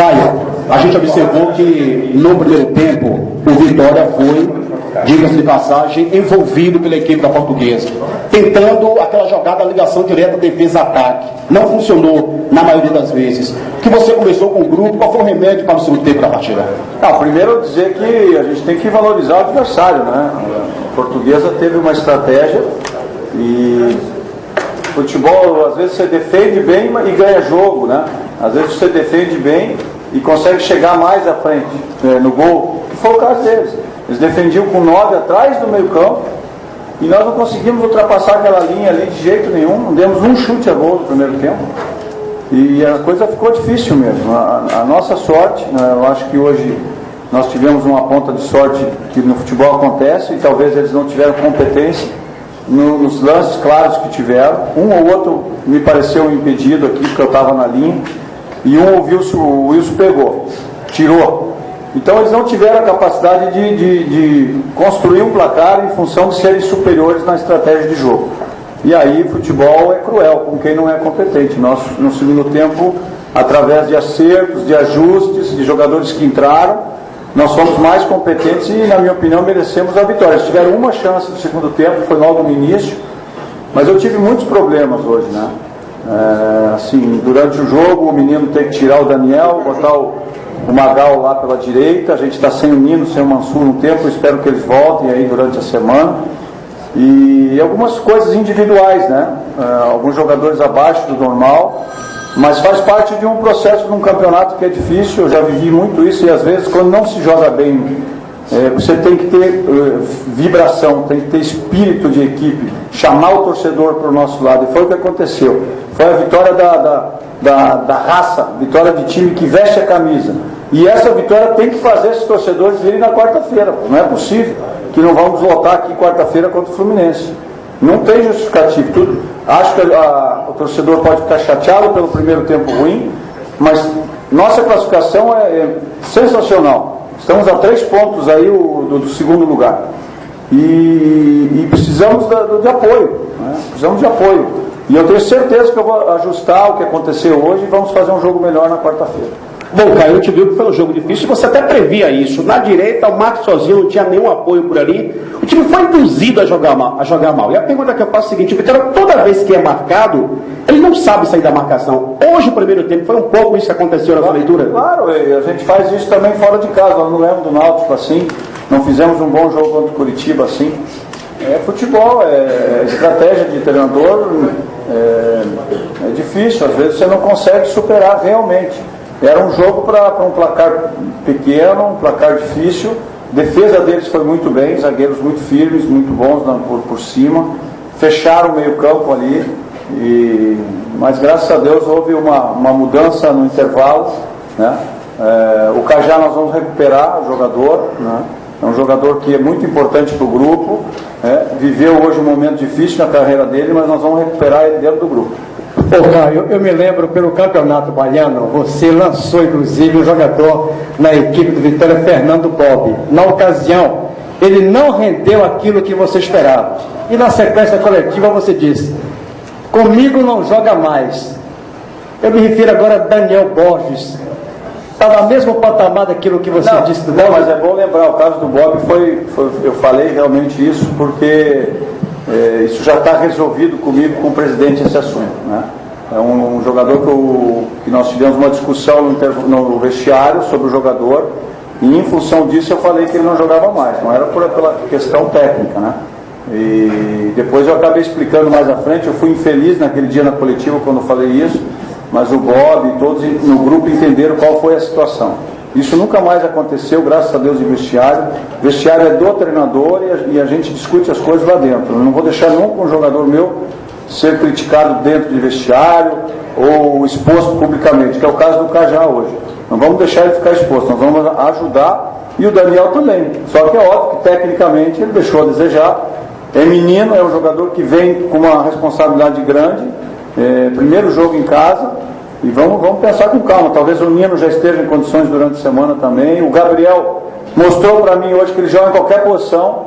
Caio, a gente observou que no primeiro tempo o Vitória foi, diga-se de passagem, envolvido pela equipe da Portuguesa, tentando aquela jogada, ligação direta defesa-ataque. Não funcionou na maioria das vezes. O que você conversou com o grupo, qual foi o remédio para o segundo tempo da partida? Primeiro dizer que a gente tem que valorizar o adversário, né? A Portuguesa teve uma estratégia e futebol, às vezes você defende bem e ganha jogo, né? Às vezes você defende bem e consegue chegar mais à frente, no gol, que foi o caso deles. Eles defendiam com 9 atrás do meio campo e nós não conseguimos ultrapassar aquela linha ali de jeito nenhum, não demos um chute a gol no primeiro tempo e a coisa ficou difícil mesmo. A nossa sorte, né, eu acho que hoje nós tivemos uma ponta de sorte que no futebol acontece e talvez eles não tiveram competência nos lances claros que tiveram. Um ou outro me pareceu impedido aqui porque eu estava na linha e o Wilson pegou, tirou. Então eles não tiveram a capacidade de construir um placar em função de serem superiores na estratégia de jogo. E aí futebol é cruel com quem não é competente. Nós no segundo tempo, através de acertos, de ajustes, de jogadores que entraram, nós fomos mais competentes e, na minha opinião, merecemos a vitória. Eles tiveram uma chance no segundo tempo, foi logo no início, mas eu tive muitos problemas hoje, né? Durante o jogo o menino tem que tirar o Daniel, botar o Magal lá pela direita. A gente está sem o Nino, sem o Mansur um tempo, eu espero que eles voltem aí durante a semana. E algumas coisas individuais, né? Alguns jogadores abaixo do normal, mas faz parte de um processo de um campeonato que é difícil. Eu já vivi muito isso e às vezes quando não se joga bem, você tem que ter vibração, tem que ter espírito de equipe, chamar o torcedor para o nosso lado, e foi o que aconteceu. Foi a vitória da raça, vitória de time que veste a camisa, e essa vitória tem que fazer esses torcedores virem na quarta-feira. Não é possível que não vamos voltar aqui quarta-feira contra o Fluminense, não tem justificativo. Acho que o torcedor pode ficar chateado pelo primeiro tempo ruim, mas nossa classificação é sensacional. Estamos a 3 pontos aí do segundo lugar. E precisamos de apoio, né? Precisamos de apoio. E eu tenho certeza que eu vou ajustar o que aconteceu hoje e vamos fazer um jogo melhor na quarta-feira. Bom, Caio, eu te digo que foi um jogo difícil, você até previa isso. Na direita, o Marcos sozinho não tinha nenhum apoio por ali. O time foi induzido a jogar mal. E a pergunta que eu faço é a seguinte: o Vitória, toda vez que é marcado, ele não sabe sair da marcação. Hoje, o primeiro tempo, foi um pouco isso que aconteceu na sua leitura? Claro, a gente faz isso também fora de casa. Nós não ganhamos do Náutico assim, não fizemos um bom jogo contra o Curitiba assim. É futebol, é estratégia de treinador, é difícil, às vezes você não consegue superar realmente. Era um jogo para um placar pequeno, um placar difícil. A defesa deles foi muito bem, zagueiros muito firmes, muito bons por cima. Fecharam o meio campo ali, mas graças a Deus houve uma mudança no intervalo, né? O Cajá nós vamos recuperar o jogador, né? É um jogador que é muito importante para o grupo, viveu hoje um momento difícil na carreira dele, mas nós vamos recuperar ele dentro do grupo. Caio, eu me lembro pelo Campeonato Baiano, você lançou inclusive um jogador na equipe do Vitória, Fernando Bob. Na ocasião, ele não rendeu aquilo que você esperava. E na sequência coletiva você disse: comigo não joga mais. Eu me refiro agora a Daniel Borges. Está no mesmo patamar daquilo que você disse do Bob? Não, mas é bom lembrar, o caso do Bob eu falei realmente isso porque isso já está resolvido comigo, com o presidente, esse assunto, né? É um jogador que nós tivemos uma discussão no vestiário sobre o jogador, e em função disso eu falei que ele não jogava mais, não era pela questão técnica, né? E depois eu acabei explicando mais à frente. Eu fui infeliz naquele dia na coletiva quando eu falei isso, mas o Bob e todos no grupo entenderam qual foi a situação. Isso nunca mais aconteceu, graças a Deus, em vestiário. Vestiário é do treinador e a gente discute as coisas lá dentro. Eu não vou deixar nunca um jogador meu ser criticado dentro de vestiário ou exposto publicamente, que é o caso do Cajá hoje. Não vamos deixar ele ficar exposto, nós vamos ajudar, e o Daniel também. Só que é óbvio que tecnicamente ele deixou a desejar. É menino, é um jogador que vem com uma responsabilidade grande, primeiro jogo em casa, e vamos pensar com calma. Talvez o Nino já esteja em condições durante a semana também. O Gabriel mostrou para mim hoje que ele joga em qualquer posição,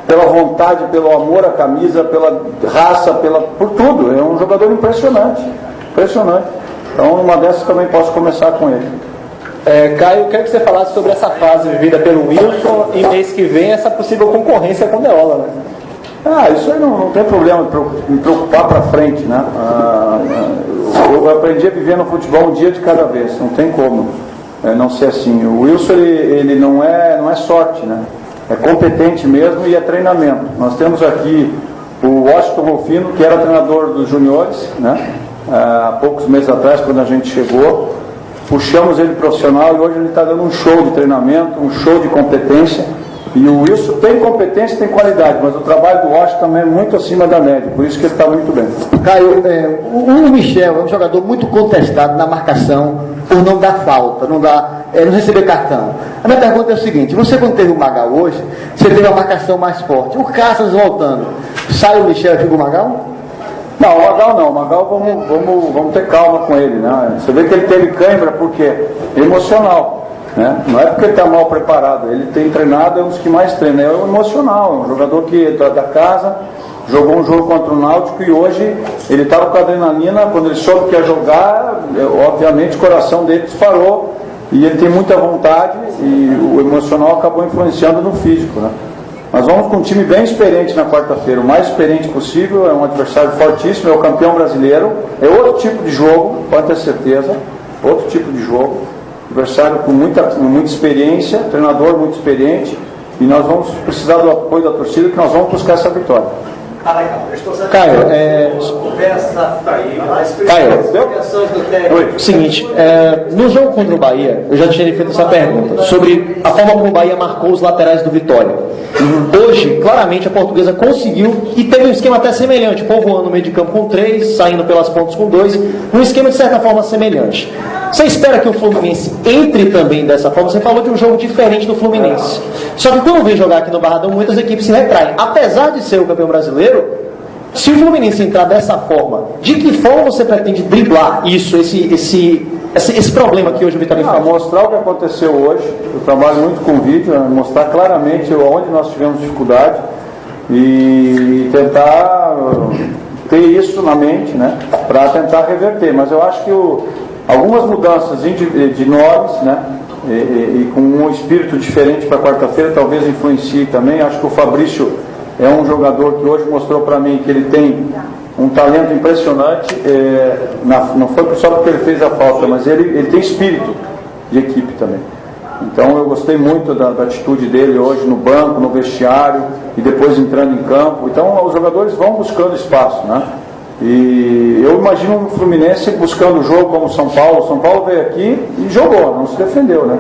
pela vontade, pelo amor à camisa, pela raça, por tudo. É um jogador impressionante. Então numa dessas também posso começar com ele. Caio, quero que você falasse sobre essa fase vivida pelo Wilson e mês que vem essa possível concorrência com o Deola, né? Isso aí não tem problema me preocupar para frente, né? Eu aprendi a viver no futebol um dia de cada vez, não tem como não ser assim. O Wilson ele não é sorte, né? É competente mesmo e é treinamento. Nós temos aqui o Washington Rufino, que era treinador dos juniores, né? Há poucos meses atrás, quando a gente chegou, puxamos ele profissional e hoje ele está dando um show de treinamento, um show de competência. E o Wilson tem competência e tem qualidade, mas o trabalho do Washington também é muito acima da média, por isso que ele está muito bem. Caio, o Michel é um jogador muito contestado na marcação por não dar falta, não receber cartão. A minha pergunta é o seguinte: você, quando teve o Magal hoje, você teve a marcação mais forte. O Cáceres voltando, sai o Michel e fica o Magal? Não, o Magal não. O Magal vamos ter calma com ele, né? Você vê que ele teve cãibra porque é emocional. Né? Não é porque ele está mal preparado, ele tem treinado, é um dos que mais treina, é o emocional, é um jogador que da casa, jogou um jogo contra o Náutico e hoje ele estava com adrenalina, quando ele soube que ia jogar, obviamente o coração dele disparou e ele tem muita vontade e o emocional acabou influenciando no físico, né? Nós vamos com um time bem experiente na quarta-feira, o mais experiente possível, é um adversário fortíssimo, é o campeão brasileiro, é outro tipo de jogo, pode ter certeza, outro tipo de jogo. Adversário com muita experiência, treinador muito experiente, e nós vamos precisar do apoio da torcida, que nós vamos buscar essa vitória. Caio, seguinte, no jogo contra o Bahia, eu já tinha feito essa pergunta sobre a forma como o Bahia marcou os laterais do Vitória. Hoje, claramente, a Portuguesa conseguiu e teve um esquema até semelhante, povoando o meio de campo com 3, saindo pelas pontas com 2, um esquema de certa forma semelhante. Você espera que o Fluminense entre também dessa forma? Você falou de um jogo diferente do Fluminense. Só que quando vem jogar aqui no Barradão, muitas equipes se retraem. Apesar de ser o campeão brasileiro, se o Fluminense entrar dessa forma, de que forma você pretende driblar isso, esse problema que hoje o Vitória enfrenta? Mostrar o que aconteceu hoje. Eu trabalho muito com vídeo, mostrar claramente onde nós tivemos dificuldade e tentar ter isso na mente, né, para tentar reverter. Mas eu acho que algumas mudanças de nomes, né, e com um espírito diferente para quarta-feira talvez influencie também. Acho que o Fabrício é um jogador que hoje mostrou para mim que ele tem um talento impressionante, não foi só porque ele fez a falta, mas ele tem espírito de equipe também. Então eu gostei muito da atitude dele hoje no banco, no vestiário e depois entrando em campo. Então os jogadores vão buscando espaço, né? E eu imagino o Fluminense buscando o jogo como o São Paulo. O São Paulo veio aqui e jogou, não se defendeu, né?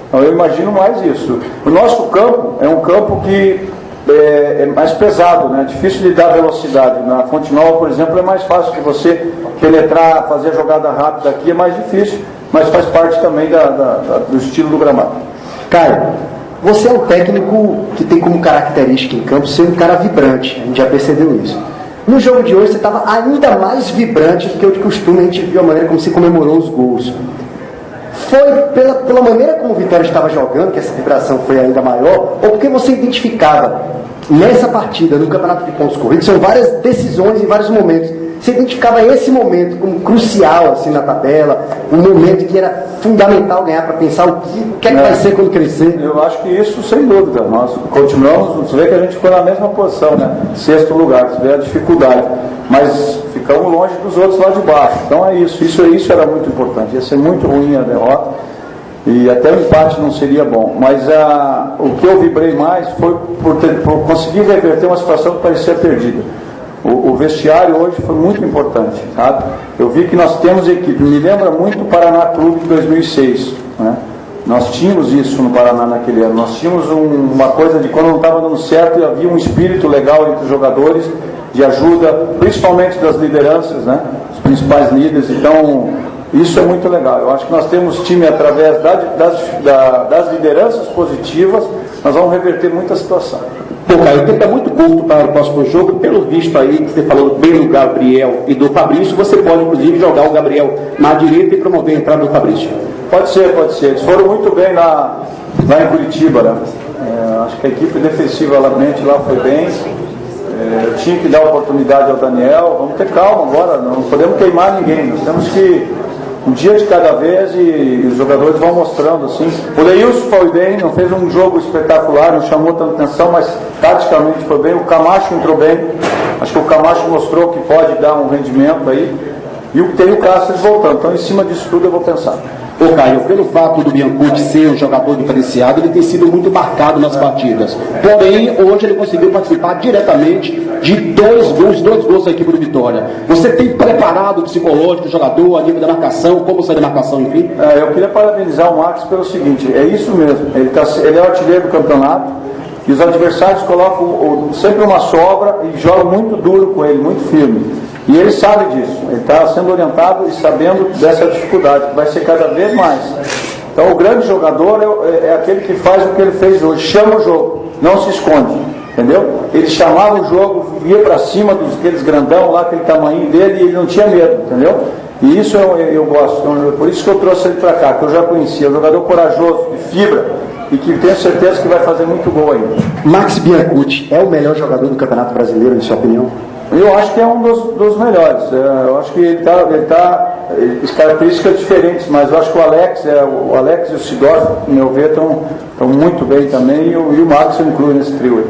Então eu imagino mais isso. O nosso campo é um campo que é mais pesado, né? Difícil de dar velocidade. Na Fonte Nova, por exemplo, é mais fácil de você penetrar, fazer a jogada rápida aqui, é mais difícil, mas faz parte também do estilo do gramado. Caio, você é um técnico que tem como característica em campo ser um cara vibrante, a gente já percebeu isso. No jogo de hoje você estava ainda mais vibrante do que o de costume, a gente viu a maneira como você comemorou os gols. Foi pela maneira como o Vitória estava jogando, que essa vibração foi ainda maior, ou porque você identificava nessa partida, no Campeonato de Pontos Corridos, são várias decisões em vários momentos, você identificava esse momento como crucial assim na tabela, um momento que era fundamental ganhar para pensar o que é que vai ser quando crescer? Eu acho que isso, sem dúvida, nós continuamos, você vê que a gente ficou na mesma posição, né? 6º lugar, você vê a dificuldade, mas ficamos longe dos outros lá de baixo. Então é isso era muito importante, ia ser muito ruim a derrota e até o empate não seria bom, mas o que eu vibrei mais foi por conseguir reverter uma situação que parecia perdida. O vestiário hoje foi muito importante, sabe? Eu vi que nós temos equipe, me lembra muito o Paraná Clube de 2006, né? Nós tínhamos isso no Paraná naquele ano, nós tínhamos uma coisa de quando não estava dando certo, havia um espírito legal entre os jogadores, de ajuda, principalmente das lideranças, né? Os principais líderes. Então isso é muito legal. Eu acho que nós temos time através das lideranças positivas, nós vamos reverter muita situação. Pô, Caio, o tempo é muito curto para o próximo jogo. Pelo visto aí, que você falou bem do Gabriel e do Fabrício, você pode inclusive jogar o Gabriel na direita e promover a entrada do Fabrício. Pode ser. Eles foram muito bem lá em Curitiba, né? Acho que a equipe defensivamente lá foi bem. Tinha que dar oportunidade ao Daniel. Vamos ter calma agora, não podemos queimar ninguém. Nós temos que um dia de cada vez e os jogadores vão mostrando assim. O Leilson foi bem, não fez um jogo espetacular, não chamou tanta atenção, mas taticamente foi bem. O Camacho entrou bem, acho que o Camacho mostrou que pode dar um rendimento aí. E tem o Cáceres voltando, então em cima disso tudo eu vou pensar. Ô Caio, pelo fato do Biancucci ser um jogador diferenciado, ele tem sido muito marcado nas partidas. Porém, hoje ele conseguiu participar diretamente de dois gols da equipe do Vitória. Você tem preparado o psicológico do jogador, a nível da marcação, como sai da marcação, enfim? Eu queria parabenizar o Max pelo seguinte, é isso mesmo, ele é o artilheiro do campeonato e os adversários colocam sempre uma sobra e jogam muito duro com ele, muito firme. E ele sabe disso, ele está sendo orientado e sabendo dessa dificuldade, que vai ser cada vez mais. Então o grande jogador é aquele que faz o que ele fez hoje, chama o jogo, não se esconde, entendeu? Ele chamava o jogo, ia para cima daqueles grandão lá, aquele tamanho dele, e ele não tinha medo, entendeu? E isso eu gosto, então, por isso que eu trouxe ele para cá, que eu já conhecia, um jogador corajoso, de fibra, e que tenho certeza que vai fazer muito gol ainda. Max Biancucci é o melhor jogador do Campeonato Brasileiro, em sua opinião? Eu acho que é um dos melhores. Eu acho que ele tá características diferentes, mas eu acho que o Alex e o Sidorf, no meu ver, estão muito bem também, e o Max eu incluo nesse trio aí.